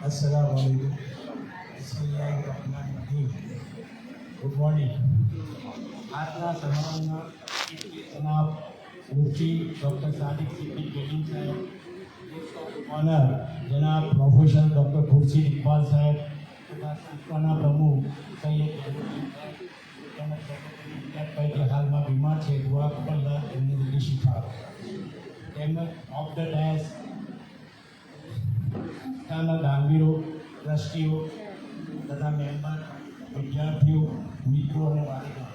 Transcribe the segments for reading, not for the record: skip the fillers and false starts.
Assalamualaikum. Bismillahirrahmanirrahim. Good morning. આજના સમારોહમાં જનાબ મુફતી doctor સાદિક Siddiqui Jalil Saheb, honour જનાબ પ્રોફેસર ડૉક્ટર ખુરશીદ ઇકબાલ સાહેબ તથા સંસ્થાના પ્રમુખ સૈયદ જે હાલમાં બીમાર છે, દુઆ કબૂલ એમને જલ્દી શિફા. તેમજ ઓફ ધ ડેસ્ક સંસ્થાના દાનવીરો, ટ્રસ્ટીઓ તથા મેમ્બર, વિદ્યાર્થીઓ, મિત્રો અને વાલીગણ,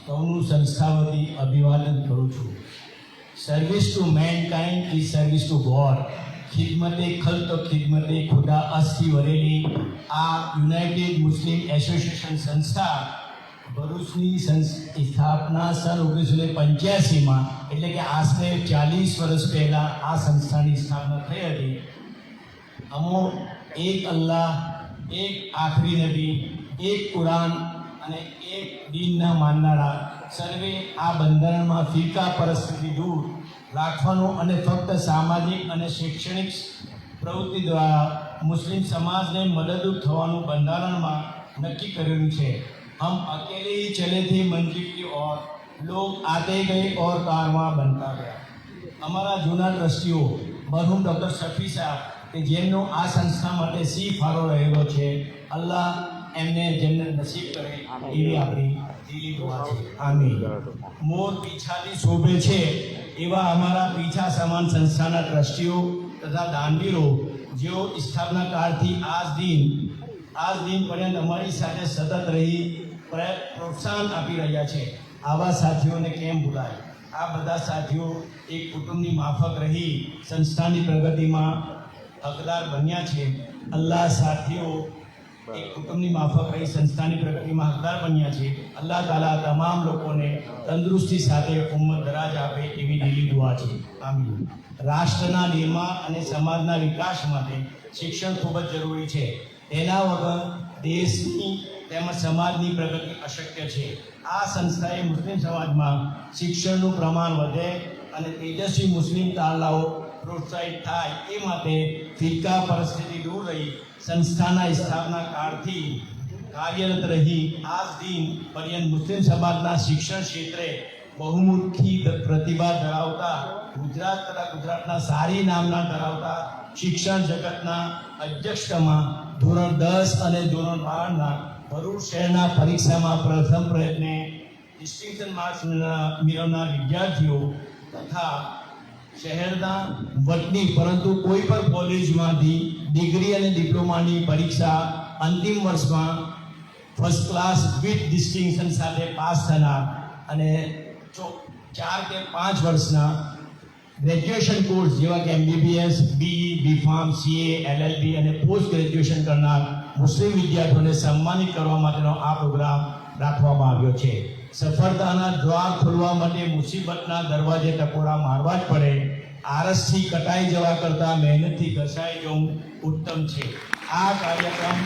સૌનું સંસ્થા વતી અભિવાદન કરું છું. Service to mankind is service to God. ખિદમતે ખલ્ક ખિદમતે ખુદા અસ્થી વરેલી આ યુનાઇટેડ મુસ્લિમ એસોસિએશન સંસ્થા ભરૂચની સ્થાપના સન 1985માં, એટલે કે આશરે 40 વર્ષ પહેલાં આ સંસ્થાની સ્થાપના થઈ હતી. અમો એક અલ્લાહ, એક આખરી નબી, એક કુરાન અને એક દીનના માનનારા સર્વે આ બંધારણમાં ફિરકા પરસ્પરથી દૂર રાખવાનું અને ફક્ત સામાજિક અને શૈક્ષણિક પ્રવૃત્તિ દ્વારા મુસ્લિમ સમાજને મદદરૂપ થવાનું બંધારણમાં નક્કી કરેલું છે. हम अकेले ही चले थे मंजिल की ओर, लोग आते गए और कारवां बनता गया. અમારા જૂના ટ્રસ્ટીઓ મરહુમ ડૉક્ટર શફી સાહેબ કે જેમનો આ સંસ્થા માટે સી ફાળો રહેલો છે, અલ્લાહ એમને જન્નત નસીબ કરે એવી આપણી દિલી દુઆ છે. આમીન. મોર પીછાથી શોભે છે એવા અમારા પીછા સમાન સંસ્થાના ટ્રસ્ટીઓ તથા દાનવીરો જેઓ સ્થાપના કાળથી આજ દિન પર્યંત અમારી સાથે સતત રહી પ્રોત્સાહન આપી રહ્યા છે. આવા સાથીઓને કેમ ભૂલાય? આ બધા સાથીઓ એક કુટુંબની માફક રહી સંસ્થાની પ્રગતિમાં હકદાર બન્યા છે. અલ્લાહ સાથીઓ એક કુટુંબની માફક રહી સંસ્થાની પ્રગતિમાં હકદાર બન્યા છે. અલ્લાહ તાલા તમામ લોકોને તંદુરસ્તી સાથે ઉમ્મત દરાજ આપે એવી દિલી દુઆ છે. આમીન. રાષ્ટ્રના નિર્માણ અને સમાજના વિકાસ માટે શિક્ષણ ખૂબ જ જરૂરી છે. તેના વગર દેશની તેમજ સમાજની પ્રગતિ અશક્ય છે. આ સંસ્થાએ મુસ્લિમ સમાજમાં શિક્ષણનું પ્રમાણ વધે અને તેજસ્વી મુસ્લિમ તારલાઓ પ્રોત્સાહિત થાય એ માટે ફિરકા પરિસ્થિતિ દૂર રહી સંસ્થાના સ્થાપના કાળથી કાર્યરત રહી આજ દિન પર્યંત મુસ્લિમ સમાજના શિક્ષણ ક્ષેત્રે બહુમુખી પ્રતિભા ધરાવતા ગુજરાત તથા ગુજરાતના સારી નામના ધરાવતા શિક્ષણ જગતના અધ્યક્ષમાં ધોરણ 10 અને ધોરણ 12ના ભરૂચ શહેરના પરીક્ષામાં પ્રથમ પ્રયત્ને ડિસ્ટિંક્શન માર્ક્સ મેળવનાર વિદ્યાર્થીઓ તથા શહેરના વતની પરંતુ કોઈ પણ કોલેજમાંથી ડિગ્રી અને ડિપ્લોમાની પરીક્ષા અંતિમ વર્ષમાં ફર્સ્ટ ક્લાસ વિથ ડિસ્ટિંક્શન સાથે પાસ થનાર અને 4 કે 5 વર્ષના ગ્રેજ્યુએશન કોર્સ જેવા કે MBBS, BE, BPharm, CA, LLB અને પોસ્ટ ગ્રેજ્યુએશન કરનાર મુસ્લિમ વિદ્યાર્થીઓને સન્માનિત કરવા માટેનો આ પ્રોગ્રામ રાખવામાં આવ્યો છે. સફળતાના દ્વાર ખોલવા માટે મુસીબતના દરવાજે ટકોરા મારવા જ પડે. આરસથી કટાઈ જવા કરતાં મહેનતથી ઘસાઈ જવું ઉત્તમ છે. આ કાર્યક્રમ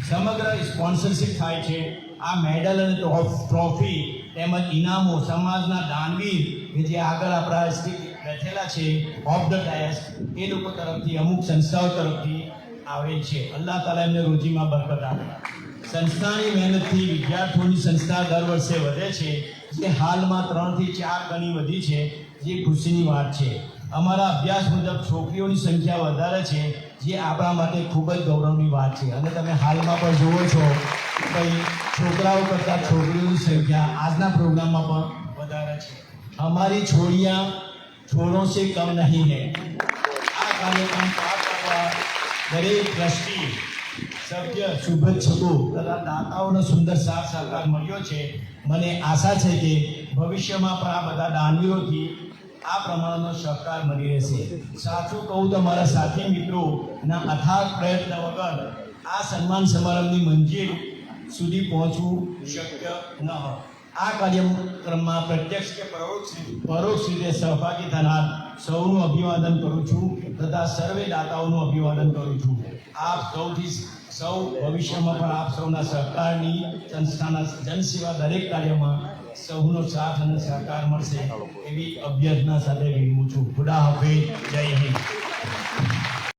સમગ્ર સ્પોન્સરશિપ થાય છે. આ મેડલ અને ટ્રોફી તેમજ ઇનામો સમાજના દાનવીર કે જે આગળ આપણા બેઠેલા છે ઓફ ધ ડાયસ એ લોકો તરફથી અમુક સંસ્થાઓ તરફથી આવે છે. અલ્લાહ તાલા એમને રોજીમાં બરકત આપે. સંસ્થાની મહેનતથી વિદ્યાર્થીઓની સંસ્થા દર વર્ષે વધે છે, જે હાલમાં 3 થી 4 ગણી વધી છે, જે ખુશીની વાત છે. અમારા અભ્યાસ મુજબ છોકરીઓની સંખ્યા વધારે છે, જે આપણા માટે ખૂબ જ ગૌરવની વાત છે. અને તમે હાલમાં પણ જુઓ છો ભાઈ છોકરાઓ કરતાં છોકરીઓની સંખ્યા આજના પ્રોગ્રામમાં પણ વધારે છે. हमारी छोड़ियाँ छोरों से कम नहीं है. આ કાર્યક્રમ પાર પાડવા દરેક ટ્રસ્ટી, સભ્ય, શુભેચ્છકો તથા દાતાઓનો સુંદર સાથ સહકાર મળ્યો છે. મને આશા છે કે ભવિષ્યમાં પણ આ બધા દાનવીરોથી આ પ્રમાણનો સહકાર મળી રહેશે. સાચું કહું તો મારા સાથી મિત્રોના અથાગ પ્રયત્ન વગર આ સન્માન સમારંભની મંજિલ સુધી પહોંચવું શક્ય ન હોય. આ કાર્યક્રમમાં પ્રત્યક્ષ કે પરોક્ષ રીતે સહભાગી થનાર સૌનું અભિવાદન કરું છું તથા સર્વે દાતાઓનું અભિવાદન કરું છું. આપ સૌ ભવિષ્યમાં પણ આપ સૌના સહકારની સંસ્થાના જનસેવા દરેક કાર્યમાં સૌનો સાથ અને સહકાર મળશે એવી અભ્યર્થના સાથે વિરમું છું. ખુદા હાફિઝ. જય હિન્દ.